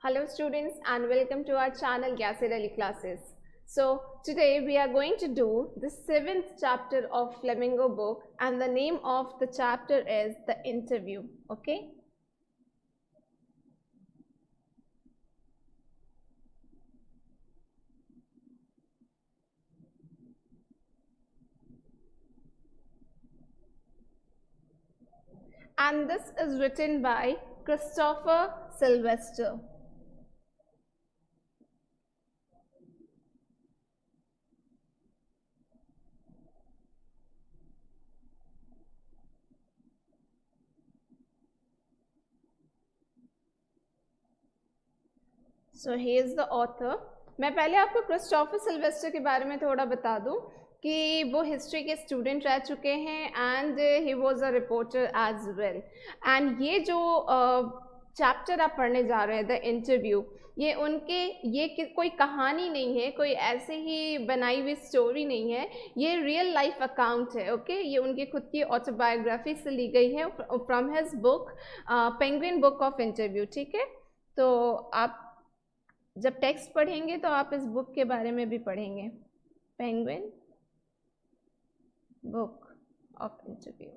Hello students and welcome to our channel Yasir Ali Classes. So today we are going to do the 7th chapter of Flamingo book and the name of the chapter is The Interview. Okay. And this is written by Christopher Sylvester. So he is the author. मैं पहले आपको Christopher Sylvester के बारे में थोड़ा बता दूं कि वो हिस्ट्री के स्टूडेंट रह चुके हैं and he was a reporter as well. And ये जो चैप्टर आप पढ़ने जा रहे हैं द इंटरव्यू, ये कोई कहानी नहीं है, कोई ऐसे ही बनाई हुई स्टोरी नहीं है, ये रियल लाइफ अकाउंट है. ओके ये उनकी खुद की ऑटोबायोग्राफी से ली गई है from his book penguin book of interview. ठीक है, तो आप जब टेक्स्ट पढ़ेंगे तो आप इस बुक के बारे में भी पढ़ेंगे, पेंगुइन बुक ऑफ इंटरव्यू.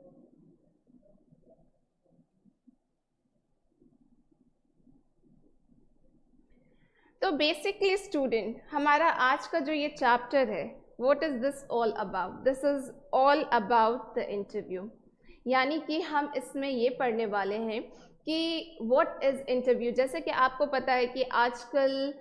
तो बेसिकली स्टूडेंट, हमारा आज का जो ये चैप्टर है, what is this all about? This is all about the interview. यानी कि हम इसमें ये पढ़ने वाले हैं कि व्हाट इज़ इंटरव्यू. जैसे कि आपको पता है कि आजकल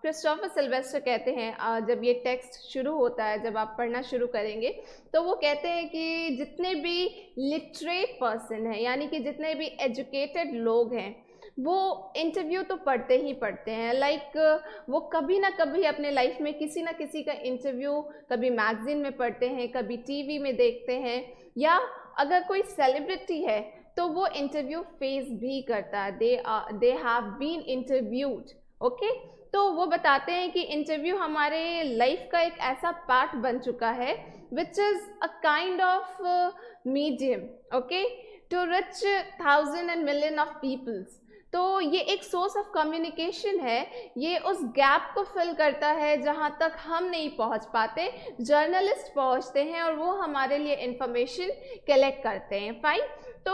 क्रिस्टोफर सिल्वेस्टर कहते हैं, जब ये टेक्स्ट शुरू होता है, जब आप पढ़ना शुरू करेंगे तो वो कहते हैं कि जितने भी लिटरेट पर्सन हैं, यानी कि जितने भी एजुकेटेड लोग हैं, वो इंटरव्यू तो पढ़ते ही पढ़ते हैं. वो कभी ना कभी अपने लाइफ में किसी ना किसी का इंटरव्यू कभी मैगजीन में पढ़ते हैं, कभी टीवी में देखते हैं, या अगर कोई सेलिब्रिटी है तो वो इंटरव्यू फेस भी करता है. They have been interviewed. Okay, तो वो बताते हैं कि इंटरव्यू हमारे लाइफ का एक ऐसा पार्ट बन चुका है which is a kind of medium, okay, to reach thousand and million of peoples. तो ये एक सोर्स ऑफ कम्युनिकेशन है. ये उस गैप को फिल करता है जहाँ तक हम नहीं पहुँच पाते, जर्नलिस्ट पहुँचते हैं और वो हमारे लिए इंफॉर्मेशन कलेक्ट करते हैं. फाइन. तो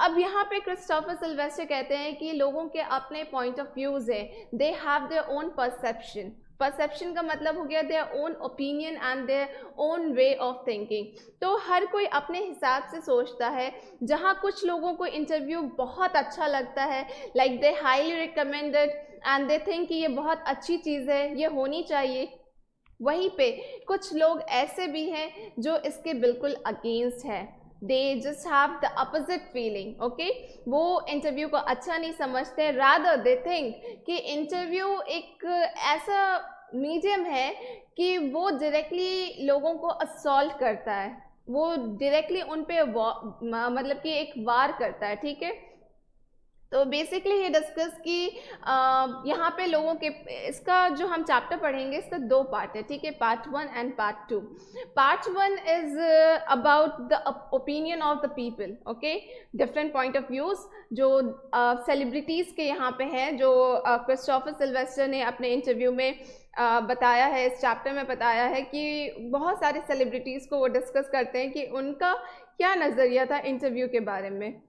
अब यहाँ पे क्रिस्टोफर सिल्वेस्टर कहते हैं कि लोगों के अपने पॉइंट ऑफ व्यूज़ है. They have their own perception. Perception का मतलब हो गया their own opinion and their own way of thinking. तो हर कोई अपने हिसाब से सोचता है. जहाँ कुछ लोगों को इंटरव्यू बहुत अच्छा लगता है, like they highly recommended and they think कि ये बहुत अच्छी चीज़ है, ये होनी चाहिए. वहीं पे कुछ लोग ऐसे भी हैं जो इसके बिल्कुल अगेंस्ट है. They just have the opposite feeling. Okay, वो इंटरव्यू को अच्छा नहीं समझते. rather they think कि इंटरव्यू एक ऐसा मीडियम है कि वो डायरेक्टली लोगों को असॉल्ट करता है, वो डायरेक्टली उन पे मतलब कि एक वार करता है. ठीक है, तो बेसिकली ये डिस्कस कि यहाँ पे लोगों के, इसका जो हम चैप्टर पढ़ेंगे इसका 2 पार्ट है. ठीक है, part 1 and part 2. Part 1 is about the opinion of the people. Okay, different point of views जो सेलिब्रिटीज़ के यहाँ पे हैं, जो क्रिस्टोफर सिल्वेस्टर ने अपने इंटरव्यू में बताया है, इस चैप्टर में बताया है कि बहुत सारे सेलिब्रिटीज़ को वो डिस्कस करते हैं कि उनका क्या नज़रिया था इंटरव्यू के बारे में.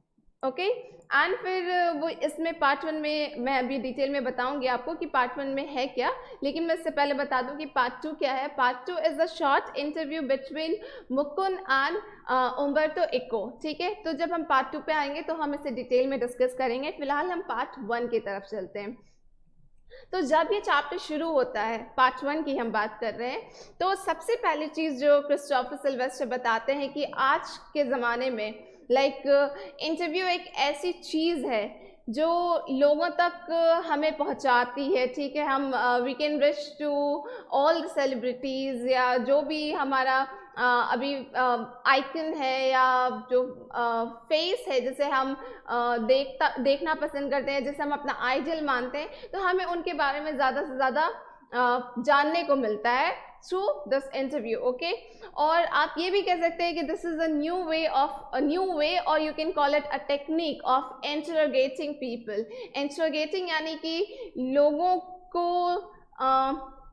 ओके, एंड फिर वो इसमें पार्ट 1 में मैं अभी डिटेल में बताऊंगी आपको कि पार्ट 1 में है क्या, लेकिन मैं इससे पहले बता दूं कि पार्ट 2 क्या है. Part 2 is a short interview between Mukund and Umberto Eco. ठीक है, तो जब हम पार्ट 2 पे आएंगे तो हम इसे डिटेल में डिस्कस करेंगे. फिलहाल हम पार्ट 1 की तरफ चलते हैं. तो जब ये चैप्टर शुरू होता है, पार्ट 1 की हम बात कर रहे हैं, तो सबसे पहली चीज़ जो क्रिस्टोफर सिल्वेस्टर बताते हैं कि आज के ज़माने में इंटरव्यू एक ऐसी चीज़ है जो लोगों तक हमें पहुंचाती है. ठीक है, हम we can reach to all the celebrities, या जो भी हमारा अभी आइकन है या जो फेस है जिसे हम देखना पसंद करते हैं, जिसे हम अपना आइडल मानते हैं, तो हमें उनके बारे में ज़्यादा से ज़्यादा जानने को मिलता है थ्रू दिस इंटरव्यू, ओके। और आप ये भी कह सकते हैं कि this is a new way और you can call it a technique of interrogating people. Interrogating यानी कि लोगों को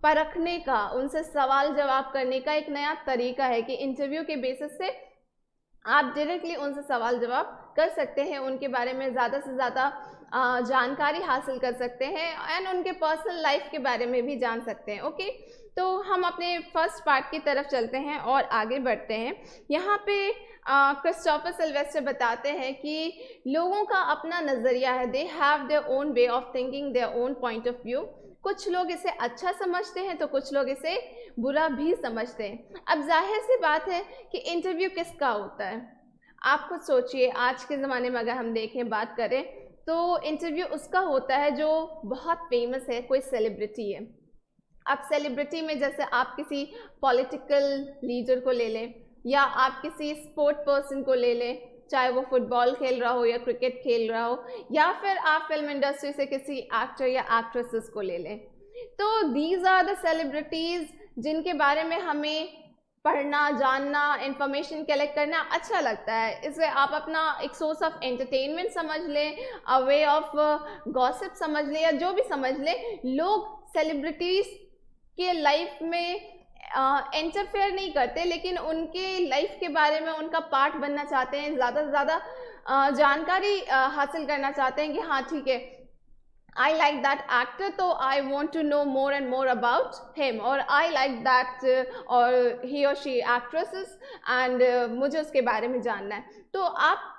परखने का, उनसे सवाल जवाब करने का एक नया तरीका है कि इंटरव्यू के बेसिस से आप डायरेक्टली उनसे सवाल जवाब कर सकते हैं, उनके बारे में ज़्यादा से ज़्यादा जानकारी हासिल कर सकते हैं एंड उनके पर्सनल लाइफ के बारे में भी जान सकते हैं, ओके। तो हम अपने फर्स्ट पार्ट की तरफ चलते हैं और आगे बढ़ते हैं। यहाँ पे क्रिस्टोफर सिल्वेस्टर बताते हैं कि लोगों का अपना नज़रिया है, they have their own way of thinking, their own point of view. कुछ लोग इसे अच्छा समझते हैं तो कुछ लोग इसे बुरा भी समझते हैं। अब जाहिर सी बात है कि इंटरव्यू किसका होता है, आप खुद सोचिए। आज के ज़माने में अगर हम देखें, बात करें, तो इंटरव्यू उसका होता है जो बहुत फेमस है, कोई सेलिब्रिटी है। अब सेलिब्रिटी में जैसे आप किसी पॉलिटिकल लीडर को ले लें या आप किसी स्पोर्ट पर्सन को ले लें, चाहे वो फुटबॉल खेल रहा हो या क्रिकेट खेल रहा हो, या फिर आप फिल्म इंडस्ट्री से किसी एक्टर या एक्ट्रेसेस को ले लें। तो दीज आर द सेलिब्रिटीज़ जिनके बारे में हमें पढ़ना, जानना, इंफॉर्मेशन कलेक्ट करना अच्छा लगता है। इसे आप अपना एक सोर्स ऑफ एंटरटेनमेंट समझ लें, अ वे ऑफ गॉसिप समझ लें, या जो भी समझ लें। लोग सेलिब्रिटीज़ के लाइफ में इंटरफेयर नहीं करते, लेकिन उनके लाइफ के बारे में उनका पार्ट बनना चाहते हैं, ज़्यादा से ज़्यादा जानकारी हासिल करना चाहते हैं कि हाँ ठीक है, I like that actor, तो I want to know more and more about him, और I like that और he or she actresses and मुझे उसके बारे में जानना है। तो आप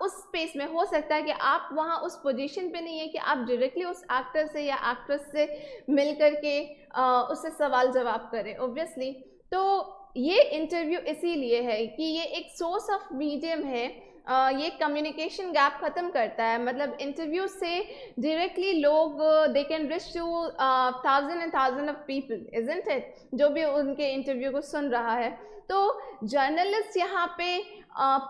उस स्पेस में, हो सकता है कि आप वहाँ उस पोजीशन पे नहीं है कि आप डायरेक्टली उस एक्टर से या एक्ट्रेस से मिल करके उससे सवाल जवाब करें, ऑब्वियसली। तो ये इंटरव्यू इसीलिए है कि ये एक सोर्स ऑफ मीडियम है, ये कम्युनिकेशन गैप ख़त्म करता है। मतलब इंटरव्यू से डायरेक्टली लोग they can reach two thousand and thousand of people, isn't it, जो भी उनके इंटरव्यू को सुन रहा है। तो जर्नलिस्ट यहाँ पे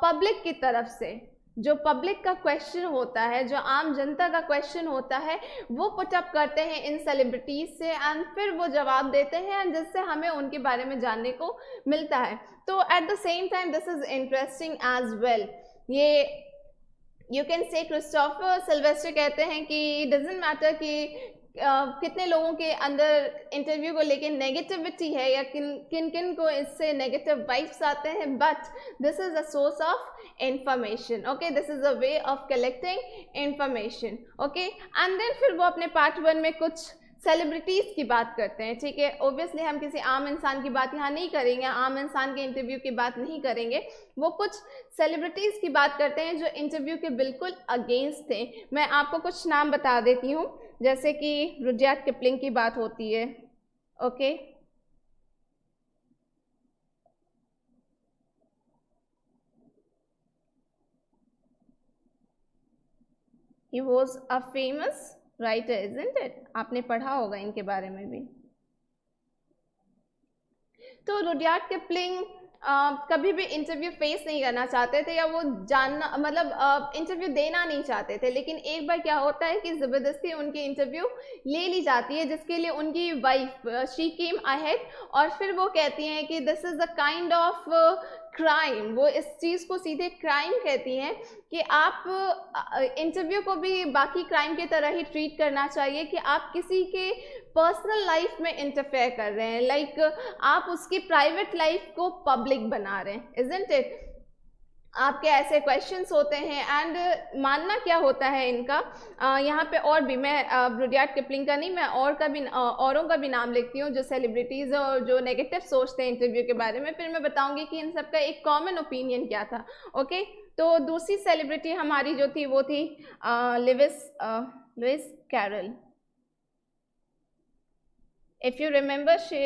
पब्लिक की तरफ से जो पब्लिक का क्वेश्चन होता है, जो आम जनता का क्वेश्चन होता है, वो पुटअप करते हैं इन सेलिब्रिटीज़ से एंड फिर वो जवाब देते हैं, जिससे हमें उनके बारे में जानने को मिलता है। तो at the same time this is interesting as well. ये you can say Christopher Silvester कहते हैं कि डजेंट मैटर कि कितने लोगों के अंदर इंटरव्यू को लेके नेगेटिविटी है या किन किन को इससे नेगेटिव वाइब्स आते हैं, but this is a source of information, okay, this is a way of collecting information, okay. And then फिर वो अपने पार्ट 1 में कुछ सेलिब्रिटीज़ की बात करते हैं, ठीक है। ओब्वियसली हम किसी आम इंसान की बात यहाँ नहीं करेंगे, आम इंसान के इंटरव्यू की बात नहीं करेंगे। वो कुछ सेलिब्रिटीज़ की बात करते हैं जो इंटरव्यू के बिल्कुल अगेंस्ट थे। मैं आपको कुछ नाम बता देती हूँ, जैसे कि रुडयार्ड किपलिंग की बात होती है, okay. He was a famous writer, isn't it? आपने पढ़ा होगा इनके बारे में भी। तो रुडयार्ड किपलिंग कभी भी इंटरव्यू फेस नहीं करना चाहते थे, या वो जानना, मतलब इंटरव्यू देना नहीं चाहते थे। लेकिन एक बार क्या होता है कि ज़बरदस्ती उनकी इंटरव्यू ले ली जाती है, जिसके लिए उनकी वाइफ शी केम अहेड और फिर वो कहती हैं कि this is a kind of crime. वो इस चीज़ को सीधे क्राइम कहती हैं कि आप इंटरव्यू को भी बाकी क्राइम की तरह ही ट्रीट करना चाहिए, कि आप किसी के पर्सनल लाइफ में इंटरफेयर कर रहे हैं, लाइक आप उसकी प्राइवेट लाइफ को पब्लिक बना रहे हैं, इजंट इट। आपके ऐसे क्वेश्चंस होते हैं एंड मानना क्या होता है इनका। यहाँ पे और भी, मैं रुडयार्ड किपलिंग का नहीं, मैं औरों का भी नाम लिखती हूँ जो सेलिब्रिटीज़ और जो नेगेटिव सोचते हैं इंटरव्यू के बारे में, फिर मैं बताऊँगी कि इन सब का एक कॉमन ओपिनियन क्या था, ओके। तो दूसरी सेलिब्रिटी हमारी जो थी वो थी Louis Carol. If you remember, she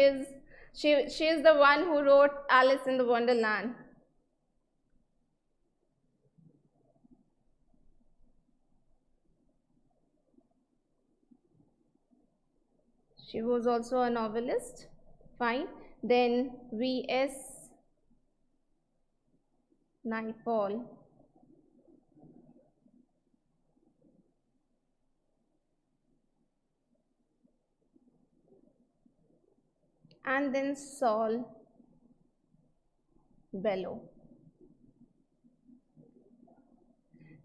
is the one who wrote Alice in the Wonderland. She was also a novelist. Fine. Then V.S. Naipaul. and then Saul Bellow.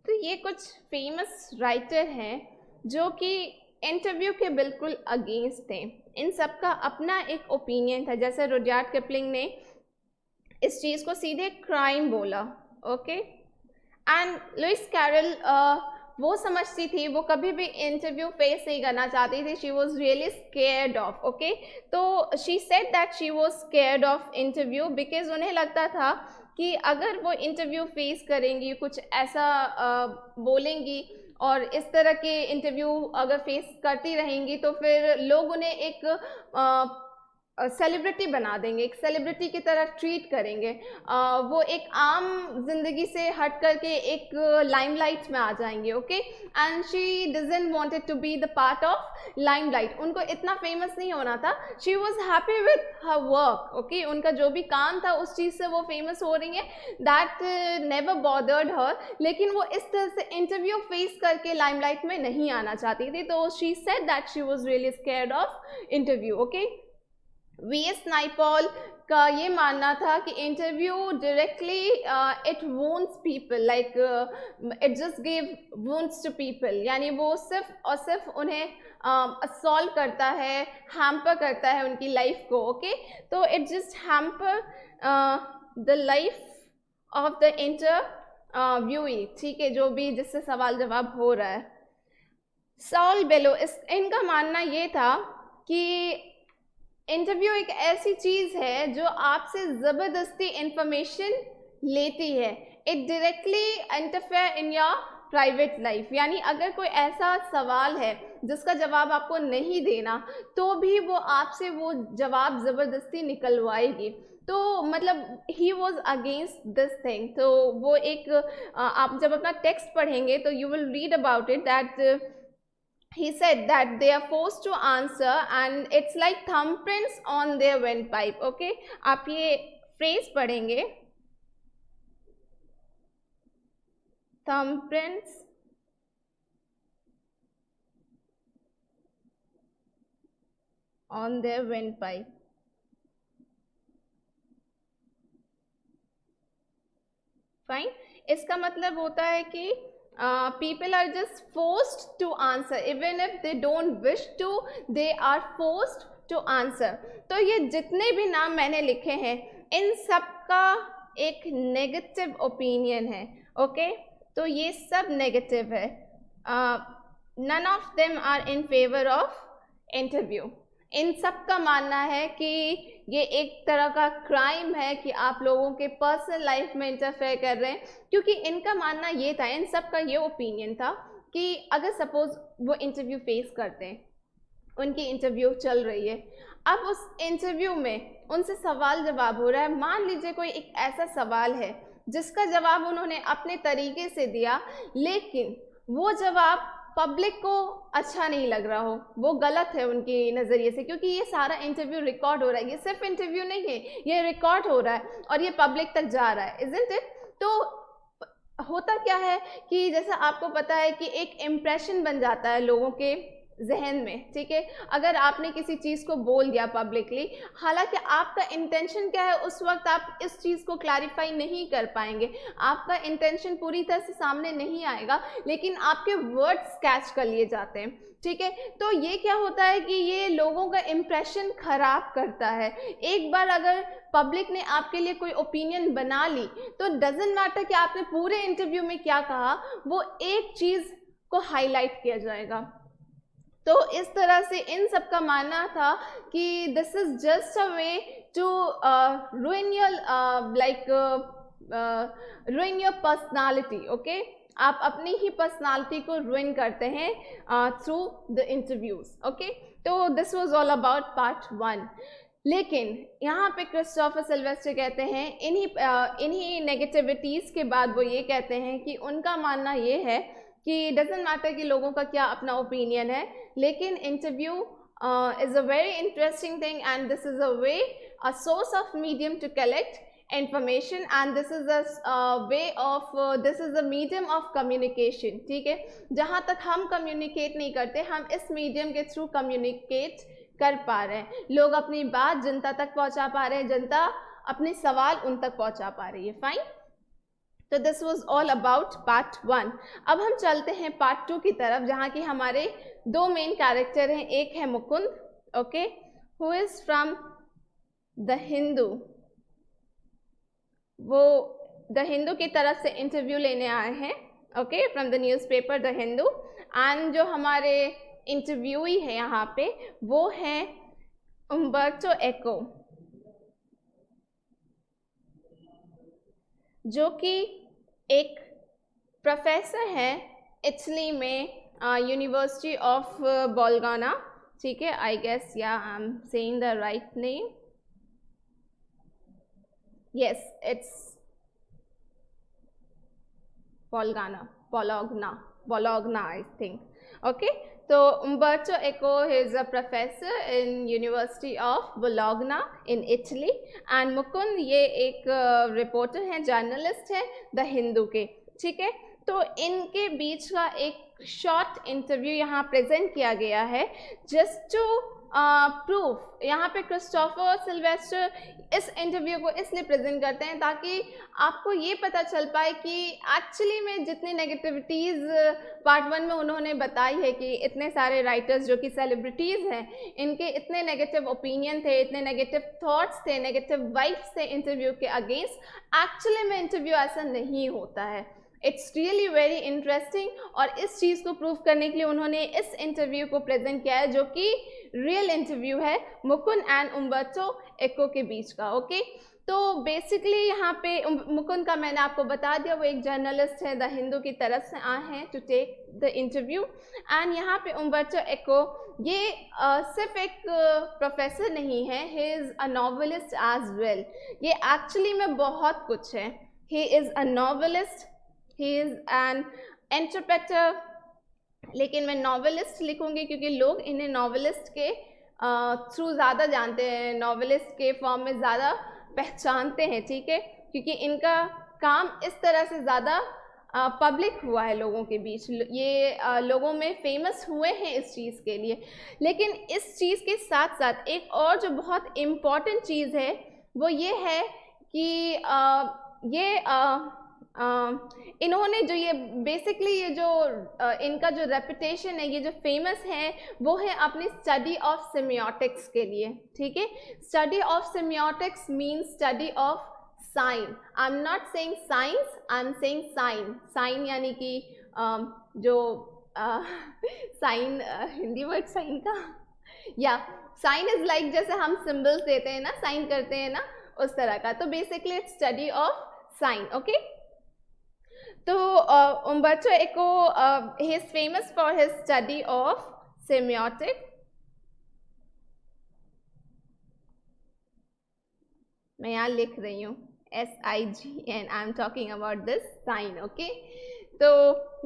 तो ये कुछ फेमस राइटर हैं जो कि इंटरव्यू के बिल्कुल against थे। इन सब का अपना एक ओपिनियन था। जैसे रुडयार्ड किपलिंग ने इस चीज़ को सीधे क्राइम बोला, ओके। एंड लुइस कैरल वो समझती थी, वो कभी भी इंटरव्यू फेस नहीं करना चाहती थी। She was really scared of, okay. तो she said that she was scared of interview because उन्हें लगता था कि अगर वो इंटरव्यू फेस करेंगी, कुछ ऐसा बोलेंगी और इस तरह के इंटरव्यू अगर फेस करती रहेंगी तो फिर लोग उन्हें एक सेलिब्रिटी बना देंगे, एक सेलिब्रिटी की तरह ट्रीट करेंगे। वो एक आम जिंदगी से हट करके एक लाइमलाइट में आ जाएंगे, okay. And she doesn't wanted to be the part of limelight. उनको इतना फेमस नहीं होना था। She was happy with her work, okay. उनका जो भी काम था उस चीज़ से वो फेमस हो रही है, दैट नेवर बॉदर्ड हर। लेकिन वो इस तरह से इंटरव्यू फेस करके लाइमलाइट में नहीं आना चाहती थी। तो she said that she was really scared of interview, okay. V S. Naipaul का ये मानना था कि interview directly it wounds people, like it just give wounds to people, यानी वो सिर्फ और सिर्फ उन्हें असॉल्व करता है, हैम्पर करता है उनकी लाइफ को, ओके। तो it just hamper the life of the interviewee, ठीक है, जो भी जिससे सवाल जवाब हो रहा है। सॉल बेलो, इनका मानना ये था कि इंटरव्यू एक ऐसी चीज़ है जो आपसे ज़बरदस्ती इंफॉर्मेशन लेती है। It directly interfere in your private life, यानी अगर कोई ऐसा सवाल है जिसका जवाब आपको नहीं देना तो भी वो आपसे वो जवाब ज़बरदस्ती निकलवाएगी। तो मतलब he was against this thing. तो वो एक आप जब अपना टेक्स्ट पढ़ेंगे तो you will read about it that he said that they are forced to answer and it's like thumbprints on their windpipe, okay। आप ये phrase पढ़ेंगे, thumbprints on their windpipe। Fine, इसका मतलब होता है कि people are just forced to answer even if they don't wish to, they are forced to answer। तो ये जितने भी नाम मैंने लिखे हैं इन सब का एक नेगेटिव ओपिनियन है, ओके। तो ये सब नेगेटिव है। none of them are in favor of interview। इन सब का मानना है कि ये एक तरह का क्राइम है कि आप लोगों के पर्सनल लाइफ में इंटरफेयर कर रहे हैं, क्योंकि इनका मानना ये था, इन सब का ये ओपिनियन था कि अगर सपोज वो इंटरव्यू फेस करते हैं, उनकी इंटरव्यू चल रही है, अब उस इंटरव्यू में उनसे सवाल जवाब हो रहा है। मान लीजिए कोई एक ऐसा सवाल है जिसका जवाब उन्होंने अपने तरीके से दिया, लेकिन वो जवाब पब्लिक को अच्छा नहीं लग रहा हो, वो गलत है उनके नज़रिए से, क्योंकि ये सारा इंटरव्यू रिकॉर्ड हो रहा है। ये सिर्फ इंटरव्यू नहीं है, ये रिकॉर्ड हो रहा है और ये पब्लिक तक जा रहा है, इज़न्ट इट। तो होता क्या है कि जैसा आपको पता है कि एक इम्प्रेशन बन जाता है लोगों के जहन में, ठीक है। अगर आपने किसी चीज़ को बोल दिया पब्लिकली, हालांकि आपका इंटेंशन क्या है उस वक्त आप इस चीज़ को क्लैरिफाई नहीं कर पाएंगे, आपका इंटेंशन पूरी तरह से सामने नहीं आएगा, लेकिन आपके वर्ड्स कैच कर लिए जाते हैं, ठीक है। तो ये क्या होता है कि ये लोगों का इम्प्रेशन खराब करता है। एक बार अगर पब्लिक ने आपके लिए कोई ओपिनियन बना ली तो डजंट मैटर कि आपने पूरे इंटरव्यू में क्या कहा, वो एक चीज़ को हाईलाइट किया जाएगा। तो इस तरह से इन सब का मानना था कि this is just a way to ruin your ruin your personality, okay. आप अपनी ही पर्सनालिटी को ruin करते हैं थ्रू द इंटरव्यूज, ओके। तो this was all about part 1। लेकिन यहाँ पे क्रिस्टोफर सिल्वेस्टर कहते हैं इन्हीं नेगेटिविटीज़ के बाद वो ये कहते हैं कि उनका मानना ये है कि डजेंट मैटर कि लोगों का क्या अपना ओपिनियन है, लेकिन interview is a very interesting thing and this is a way, a source of medium to collect information and this is a way of this is a medium of communication, ठीक है। जहाँ तक हम communicate नहीं करते, हम इस medium के through communicate कर पा रहे हैं, लोग अपनी बात जनता तक पहुंचा पा रहे हैं, जनता अपने सवाल उन तक पहुंचा पा रही है। फाइन, तो this was all about part 1। अब हम चलते हैं पार्ट 2 की तरफ, जहाँ की हमारे दो मेन कैरेक्टर हैं। एक है Mukund, okay, who is from the Hindu. वो द हिंदू की तरफ से इंटरव्यू लेने आए हैं, okay, from the newspaper the Hindu. And जो हमारे इंटरव्यूई है यहाँ पे वो हैं उम्बर्टो एको, जो कि एक प्रोफेसर है इटली में, यूनिवर्सिटी ऑफ बोलगाना, ठीक है, आई गेस या आई am saying the write name, yes it's Bologna, I think. Okay, so Umberto Eco is a professor in University of Bologna in Italy, and Mukund ये एक रिपोर्टर हैं, journalist है the Hindu के, ठीक है। तो इनके बीच का एक शॉर्ट इंटरव्यू यहाँ प्रेजेंट किया गया है, जस्ट टू प्रूफ। यहाँ पे क्रिस्टोफर सिल्वेस्टर इस इंटरव्यू को इसलिए प्रेजेंट करते हैं ताकि आपको ये पता चल पाए कि एक्चुअली में जितनी नेगेटिविटीज़ पार्ट 1 में उन्होंने बताई है कि इतने सारे राइटर्स जो कि सेलिब्रिटीज़ हैं, इनके इतने नेगेटिव ओपिनियन थे, इतने नेगेटिव थॉट्स थे, नेगेटिव वाइब्स थे इंटरव्यू के अगेंस्ट, एक्चुअली में इंटरव्यू ऐसा नहीं होता है। इट्स रियली वेरी इंटरेस्टिंग, और इस चीज़ को प्रूव करने के लिए उन्होंने इस इंटरव्यू को प्रेजेंट किया है, जो कि रियल इंटरव्यू है मुकुंद एंड उम्बर्टो एको के बीच का। ओके, तो बेसिकली यहाँ पे मुकुंद का मैंने आपको बता दिया, वो एक जर्नलिस्ट है, द हिंदू की तरफ से आए हैं to take the interview. And यहाँ पे उम्बर्टो एको ये सिर्फ एक प्रोफेसर नहीं है, he is a novelist as well. ये एक्चुअली में बहुत कुछ है। He is a novelist, he is an entrepreneur, लेकिन मैं नॉवेलिस्ट लिखूंगी क्योंकि लोग इन्हें नॉवेलिस्ट के थ्रू ज़्यादा जानते हैं, नॉवेलिस्ट के फॉर्म में ज़्यादा पहचानते हैं, ठीक है, क्योंकि इनका काम इस तरह से ज़्यादा पब्लिक हुआ है लोगों के बीच, ये लोगों में फेमस हुए हैं इस चीज़ के लिए। लेकिन इस चीज़ के साथ साथ एक और जो बहुत इम्पॉर्टेंट चीज़ है वो ये है कि इन्होंने जो ये बेसिकली ये जो इनका जो रेपुटेशन है, ये जो फेमस है, वो है अपनी स्टडी ऑफ सेमियोटिक्स के लिए, ठीक है। Study of semiotics means study of sign. I am not saying science, I am saying sign. Sign यानी कि जो साइन, हिंदी वर्ड साइन का, या साइन इज लाइक जैसे हम सिंबल्स देते हैं ना, साइन करते हैं ना, उस तरह का। तो basically it's study of sign, okay. तो उम्बर्टो एको he is famous for his study of semiotic। मैं यहाँ लिख रही हूँ SIGN, I am talking about this sign, okay. तो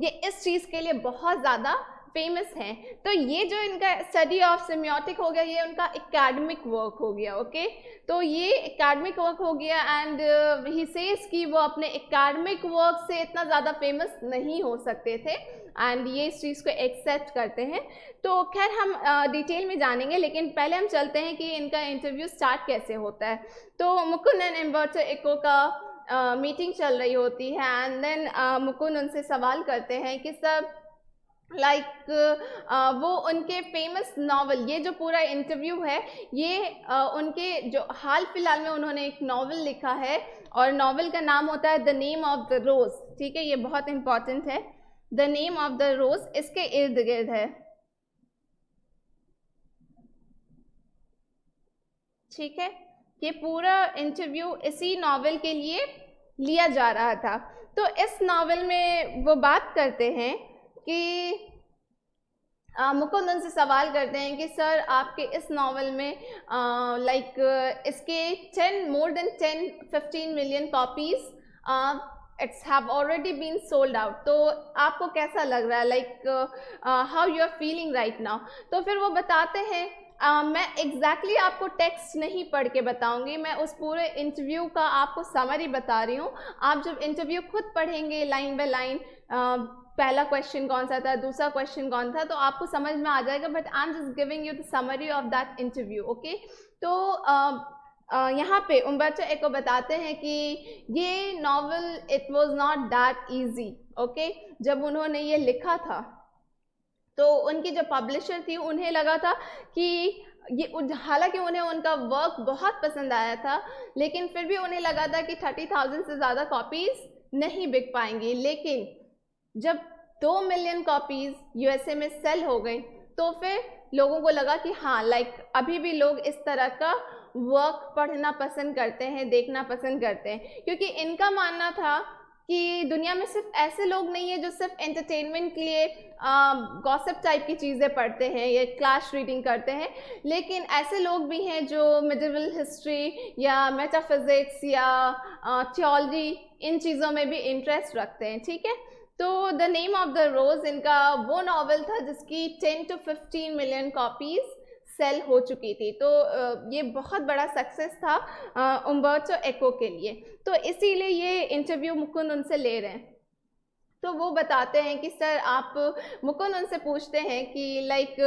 ये इस चीज़ के लिए बहुत ज़्यादा फेमस हैं। तो ये जो इनका स्टडी ऑफ सेमियोटिक हो गया, ये उनका एकेडमिक वर्क हो गया, ओके। तो ये एकेडमिक वर्क हो गया, एंड ही सेज कि वो अपने एकेडमिक वर्क से इतना ज़्यादा फेमस नहीं हो सकते थे, एंड ये इस चीज़ को एक्सेप्ट करते हैं। तो खैर हम डिटेल में जानेंगे, लेकिन पहले हम चलते हैं कि इनका इंटरव्यू स्टार्ट कैसे होता है। तो मुकुंद एंड उम्बर्टो एको का मीटिंग चल रही होती है, एंड देन मुकुंद उनसे सवाल करते हैं कि सर वो उनके फेमस नावल, ये जो पूरा इंटरव्यू है ये उनके जो हाल फिलहाल में उन्होंने एक नावल लिखा है, और नावल का नाम होता है द नेम ऑफ द रोज, ठीक है, ये बहुत इंपॉर्टेंट है। द नेम ऑफ द रोज इसके इर्द गिर्द है, ठीक है। ये पूरा इंटरव्यू इसी नावल के लिए लिया जा रहा था। तो इस नावल में वो बात करते हैं कि मुकुंद उनसे सवाल करते हैं कि सर आपके इस नावल में इसके more than 10-15 million copies it's have already been sold out. तो आपको कैसा लग रहा है, how you are feeling right now. तो फिर वो बताते हैं मैं एग्जैक्टली आपको टेक्स्ट नहीं पढ़ के बताऊंगी, मैं उस पूरे इंटरव्यू का आपको समरी बता रही हूँ। आप जब इंटरव्यू खुद पढ़ेंगे लाइन बाय लाइन, पहला क्वेश्चन कौन सा था, दूसरा क्वेश्चन कौन था, तो आपको समझ में आ जाएगा, but I am just giving you the summary of that interview, okay. तो यहाँ पे उम्बर्टो एको बताते हैं कि ये novel it was not that easy, okay. जब उन्होंने ये लिखा था तो उनकी जो पब्लिशर थी उन्हें लगा था कि ये, हालांकि उन्हें उनका वर्क बहुत पसंद आया था, लेकिन फिर भी उन्हें लगा था कि 30,000 से ज़्यादा कॉपीज़ नहीं बिक पाएंगी। लेकिन जब 2 मिलियन कॉपीज़ यूएसए में सेल हो गई तो फिर लोगों को लगा कि हाँ, लाइक अभी भी लोग इस तरह का वर्क पढ़ना पसंद करते हैं, देखना पसंद करते हैं, क्योंकि इनका मानना था कि दुनिया में सिर्फ ऐसे लोग नहीं है जो सिर्फ एंटरटेनमेंट के लिए गॉसिप टाइप की चीज़ें पढ़ते हैं या क्लास रीडिंग करते हैं, लेकिन ऐसे लोग भी हैं जो मिडिवल हिस्ट्री या मेटाफिजिक्स या थियोलॉजी इन चीज़ों में भी इंटरेस्ट रखते हैं, ठीक है। तो द नेम ऑफ द रोज़ इनका वो नॉवल था जिसकी 10 to 15 मिलियन कॉपीज़ सेल हो चुकी थी। तो ये बहुत बड़ा सक्सेस था उम्बर्टो एको के लिए। तो इसीलिए ये इंटरव्यू मुकुंद उनसे ले रहे हैं। तो वो बताते हैं कि सर, आप मुकुंद उनसे पूछते हैं कि लाइक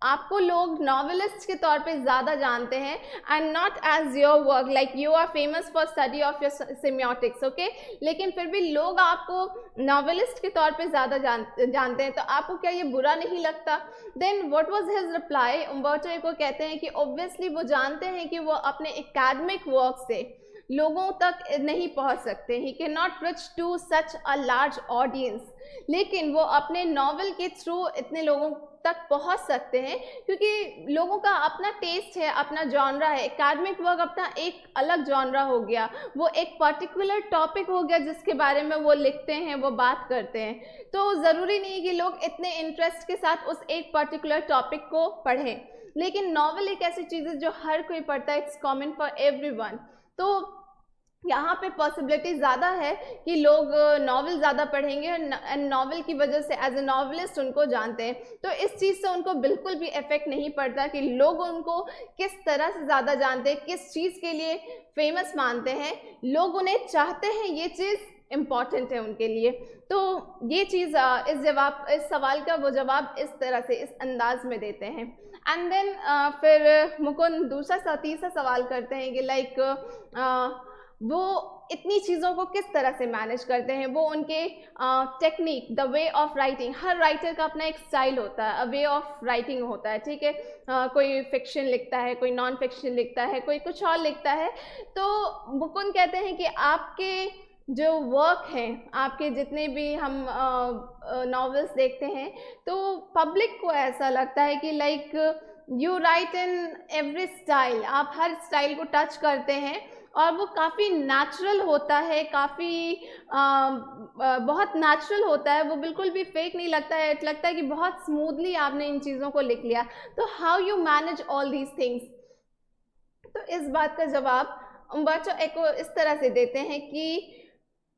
आपको लोग नॉवेलिस्ट के तौर पे ज़्यादा जानते हैं and not as your work, like you are famous for study of your semiotics, okay. लेकिन फिर भी लोग आपको नॉवेलिस्ट के तौर पे ज़्यादा जानते हैं, तो आपको क्या ये बुरा नहीं लगता? Then what was his reply? Umberto Eco कहते हैं कि ऑब्वियसली वो जानते हैं कि वो अपने एकेडमिक वर्क से लोगों तक नहीं पहुंच सकते, he can not reach to such a large audience, लेकिन वो अपने नॉवल के थ्रू इतने लोगों तक पहुंच सकते हैं क्योंकि लोगों का अपना टेस्ट है, अपना जॉनरा है। एकेडमिक वर्क अपना एक अलग जॉनरा हो गया, वो एक पर्टिकुलर टॉपिक हो गया जिसके बारे में वो लिखते हैं, वो बात करते हैं। तो ज़रूरी नहीं है कि लोग इतने इंटरेस्ट के साथ उस एक पर्टिकुलर टॉपिक को पढ़ें, लेकिन नॉवल एक ऐसी चीज़ है जो हर कोई पढ़ता है, इट्स कॉमन फॉर एवरीवन। तो यहाँ पे पॉसिबिलिटी ज़्यादा है कि लोग नॉवल ज़्यादा पढ़ेंगे एंड नॉवल की वजह से एज ए नॉवलिस्ट उनको जानते हैं। तो इस चीज़ से उनको बिल्कुल भी इफेक्ट नहीं पड़ता कि लोग उनको किस तरह से ज़्यादा जानते हैं, किस चीज़ के लिए फेमस मानते हैं। लोग उन्हें चाहते हैं, ये चीज़ इम्पॉर्टेंट है उनके लिए। तो ये चीज़ इस सवाल का वो जवाब इस तरह से, इस अंदाज में देते हैं। एंड देन फिर मुकुंद तीसरा सवाल करते हैं कि लाइक वो इतनी चीज़ों को किस तरह से मैनेज करते हैं। वो उनके technique, the way of writing, her writer का अपना एक स्टाइल होता है, अ वे ऑफ राइटिंग होता है, ठीक है। कोई फिक्शन लिखता है, कोई नॉन फिक्शन लिखता है, कोई कुछ और लिखता है। तो मुकुंद कहते हैं कि आपके जो वर्क हैं, आपके जितने भी हम नॉवेल्स देखते हैं, तो पब्लिक को ऐसा लगता है कि like you right in every style, आप हर स्टाइल को टच करते हैं और वो काफ़ी नेचुरल होता है, काफ़ी बहुत नेचुरल होता है, वो बिल्कुल भी फेक नहीं लगता है। लगता है कि बहुत स्मूथली आपने इन चीज़ों को लिख लिया। तो how you manage all these things? तो इस बात का जवाब उम्बर्टो एको इस तरह से देते हैं कि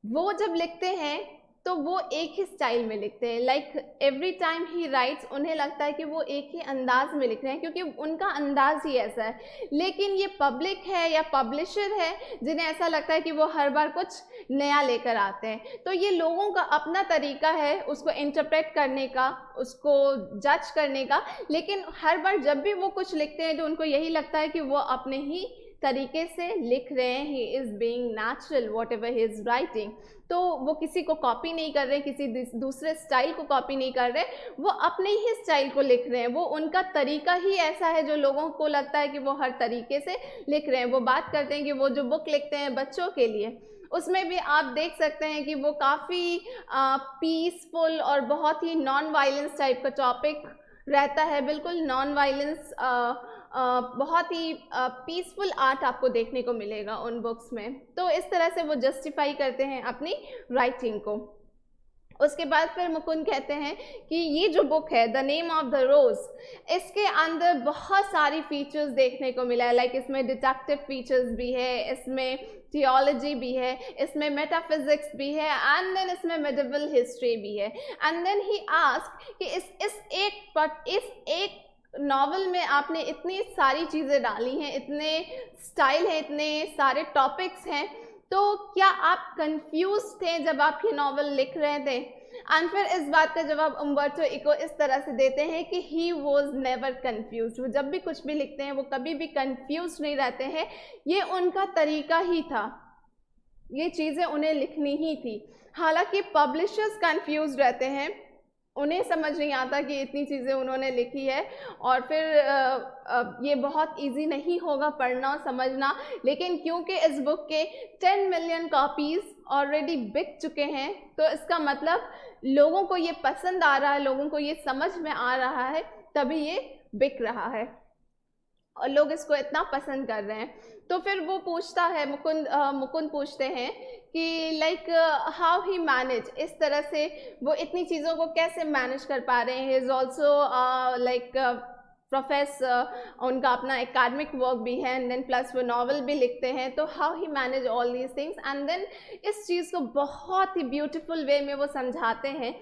वो जब लिखते हैं तो वो एक ही स्टाइल में लिखते हैं, लाइक एवरी टाइम ही राइट्स, उन्हें लगता है कि वो एक ही अंदाज में लिख रहे हैं क्योंकि उनका अंदाज ही ऐसा है। लेकिन ये पब्लिक है या पब्लिशर है जिन्हें ऐसा लगता है कि वो हर बार कुछ नया लेकर आते हैं। तो ये लोगों का अपना तरीका है उसको इंटरप्रेट करने का, उसको जज करने का, लेकिन हर बार जब भी वो कुछ लिखते हैं तो उनको यही लगता है कि वो अपने ही तरीके से लिख रहे हैं, he is being natural what ever he is writing. तो वो किसी को कॉपी नहीं कर रहे, किसी दूसरे स्टाइल को कॉपी नहीं कर रहे, वो अपने ही स्टाइल को लिख रहे हैं। वो उनका तरीका ही ऐसा है जो लोगों को लगता है कि वो हर तरीके से लिख रहे हैं। वो बात करते हैं कि वो जो बुक लिखते हैं बच्चों के लिए, उसमें भी आप देख सकते हैं कि वो काफ़ी पीसफुल और बहुत ही नॉन वायलेंस टाइप का टॉपिक रहता है, बिल्कुल नॉन वायलेंस, बहुत ही पीसफुल आर्ट आपको देखने को मिलेगा उन बुक्स में। तो इस तरह से वो जस्टिफाई करते हैं अपनी राइटिंग को। उसके बाद फिर मुकुंद कहते हैं कि ये जो बुक है द नेम ऑफ द रोज़, इसके अंदर बहुत सारी फीचर्स देखने को मिला है, लाइक इसमें डिटेक्टिव फीचर्स भी है, इसमें थियोलॉजी भी है, इसमें मेटाफिजिक्स भी है, एंड देन इसमें मेडिवल हिस्ट्री भी है। एंड देन ही आस्क कि इस एक नॉवल में आपने इतनी सारी चीज़ें डाली हैं, इतने स्टाइल हैं, इतने सारे टॉपिक्स हैं, तो क्या आप कंफ्यूज थे जब आप ये नॉवल लिख रहे थे? एंड फिर इस बात का जवाब उम्बर्टो इको इस तरह से देते हैं कि ही वॉज नेवर कन्फ्यूज। वो जब भी कुछ भी लिखते हैं वो कभी भी कन्फ्यूज नहीं रहते हैं, ये उनका तरीका ही था, ये चीज़ें उन्हें लिखनी ही थी। हालांकि पब्लिशर्स कंफ्यूज रहते हैं, उन्हें समझ नहीं आता कि इतनी चीज़ें उन्होंने लिखी है और फिर ये बहुत इजी नहीं होगा पढ़ना और समझना, लेकिन क्योंकि इस बुक के 10 मिलियन कॉपीज़ ऑलरेडी बिक चुके हैं तो इसका मतलब लोगों को ये पसंद आ रहा है, लोगों को ये समझ में आ रहा है, तभी ये बिक रहा है और लोग इसको इतना पसंद कर रहे हैं। तो फिर वो पूछता है, मुकुंद पूछते हैं कि लाइक हाउ ही मैनेज, इस तरह से वो इतनी चीज़ों को कैसे मैनेज कर पा रहे हैं। इज़ ऑल्सो लाइक प्रोफेसर, उनका अपना एकेडमिक वर्क भी है एंड देन प्लस वो नॉवल भी लिखते हैं, तो how he manage all these things. And then इस चीज़ को बहुत ही ब्यूटीफुल वे में वो समझाते हैं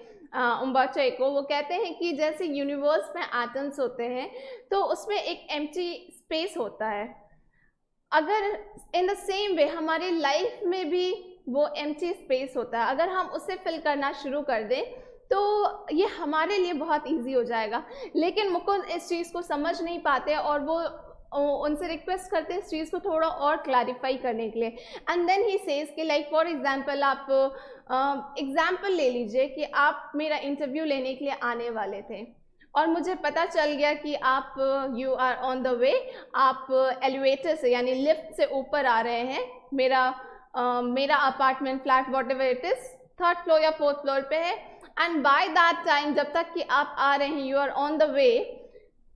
उम्बर्टो इको। वो कहते हैं कि जैसे यूनिवर्स में एटम्स होते हैं तो उसमें एक एम्प्टी स्पेस होता है, अगर इन द सेम वे हमारी लाइफ में भी वो एम्प्टी स्पेस होता है, अगर हम उसे फिल करना शुरू कर दें तो ये हमारे लिए बहुत इजी हो जाएगा। लेकिन मुकुंद इस चीज़ को समझ नहीं पाते और वो उनसे रिक्वेस्ट करते हैं इस चीज़ को थोड़ा और क्लैरिफाई करने के लिए। एंड देन ही सेज कि लाइक फॉर एग्जांपल आप एग्जांपल ले लीजिए कि आप मेरा इंटरव्यू लेने के लिए आने वाले थे और मुझे पता चल गया कि आप you are on the way, आप एलिवेटर से यानी लिफ्ट से ऊपर आ रहे हैं, मेरा apartment flat what ever it is 3rd floor या 4th फ्लोर पे है। एंड बाय दैट टाइम जब तक कि आप आ रहे हैं, you are on the way,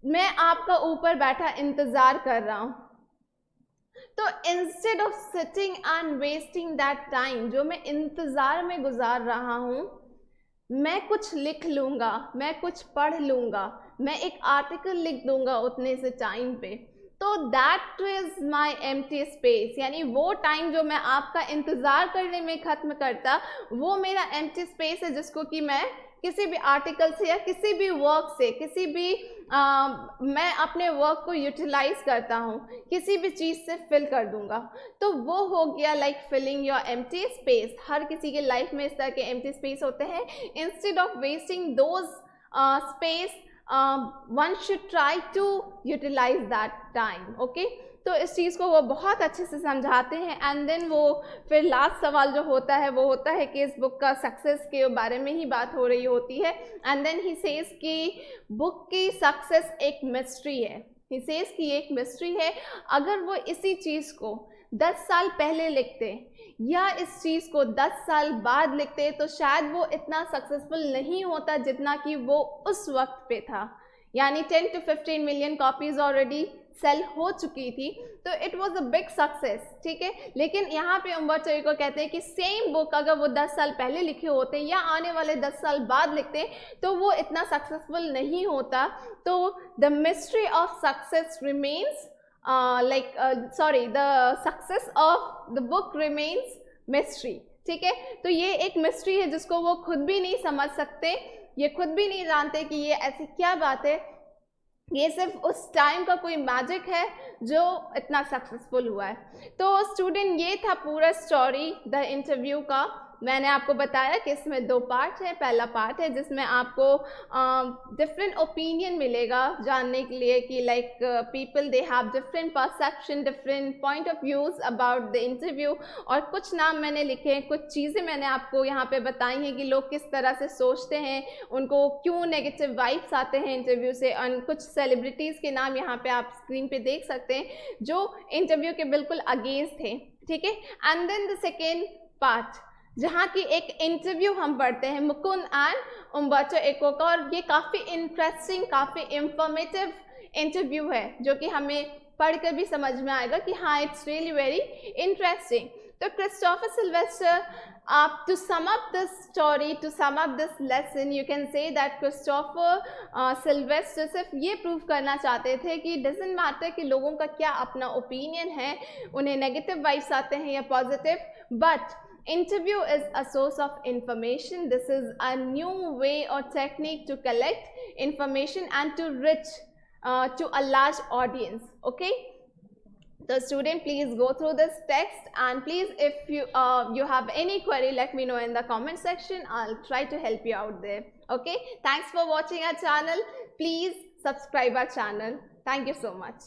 मैं आपका ऊपर बैठा इंतज़ार कर रहा हूँ। तो instead of sitting and wasting that time, जो मैं इंतज़ार में गुजार रहा हूँ, मैं कुछ लिख लूँगा, मैं कुछ पढ़ लूँगा, मैं एक आर्टिकल लिख दूँगा उतने से टाइम पे। तो that is my empty space, यानी वो टाइम जो मैं आपका इंतज़ार करने में ख़त्म करता, वो मेरा एम्प्टी स्पेस है जिसको कि मैं किसी भी आर्टिकल से या किसी भी वर्क से, किसी भी मैं अपने वर्क को यूटिलाइज करता हूँ, किसी भी चीज़ से फिल कर दूंगा। तो वो हो गया like filling your empty space. हर किसी के लाइफ में इस तरह के एम्प्टी स्पेस होते हैं। Instead of wasting those space one should try to utilize that time. Okay, तो इस चीज़ को वो बहुत अच्छे से समझाते हैं। एंड देन वो फिर लास्ट सवाल जो होता है वो होता है कि इस बुक का सक्सेस के बारे में ही बात हो रही होती है। एंड देन ही सेज कि बुक की सक्सेस एक मिस्ट्री है। ही सेज कि एक मिस्ट्री है। अगर वो इसी चीज़ को 10 साल पहले लिखते या इस चीज़ को 10 साल बाद लिखते तो शायद वो इतना सक्सेसफुल नहीं होता जितना कि वो उस वक्त पे था। यानी 10 to 15 million copies already sell हो चुकी थी, तो it was a big success. ठीक है, लेकिन यहाँ पे उम्बर्टो इको कहते हैं कि सेम बुक अगर वो 10 साल पहले लिखे होते या आने वाले 10 साल बाद लिखते तो वो इतना सक्सेसफुल नहीं होता। तो the mystery of success remains the success of the book remains mystery. ठीक है, तो ये एक मिस्ट्री है जिसको वो खुद भी नहीं समझ सकते, ये खुद भी नहीं जानते कि ये ऐसी क्या बात है, ये सिर्फ उस टाइम का कोई मैजिक है जो इतना सक्सेसफुल हुआ है। तो स्टूडेंट, ये था पूरा स्टोरी द इंटरव्यू का। मैंने आपको बताया कि इसमें 2 पार्ट है। पहला पार्ट है जिसमें आपको डिफरेंट ओपिनियन मिलेगा जानने के लिए कि like people they have different perception, different point of views about the interview. और कुछ नाम मैंने लिखे हैं, कुछ चीज़ें मैंने आपको यहाँ पे बताई हैं कि लोग किस तरह से सोचते हैं, उनको क्यों नेगेटिव वाइब्स आते हैं इंटरव्यू से। और कुछ सेलिब्रिटीज़ के नाम यहाँ पे आप स्क्रीन पे देख सकते हैं जो इंटरव्यू के बिल्कुल अगेंस्ट थे। ठीक है, and then the second part जहाँ की एक इंटरव्यू हम पढ़ते हैं मुकुंद एंड उम्बर्टो इको का, और ये काफ़ी इंटरेस्टिंग, काफ़ी इंफॉर्मेटिव इंटरव्यू है जो कि हमें पढ़कर भी समझ में आएगा कि हाँ, इट्स रियली वेरी इंटरेस्टिंग। तो क्रिस्टोफर सिल्वेस्टर, आप to sum up this story, to sum up this lesson, you can say that Christopher Silvester सिर्फ ये प्रूव करना चाहते थे कि डजेंट मैटर कि लोगों का क्या अपना ओपिनियन है, उन्हें नेगेटिव वाइब्स आते हैं या positive, but interview is a source of information. This is a new way or technique to collect information and to reach to a large audience. Okay, So student, please go through this text, and please, if you have any query, let me know in the comment section. I'll try to help you out there. Okay, thanks for watching our channel. Please subscribe our channel. Thank you so much.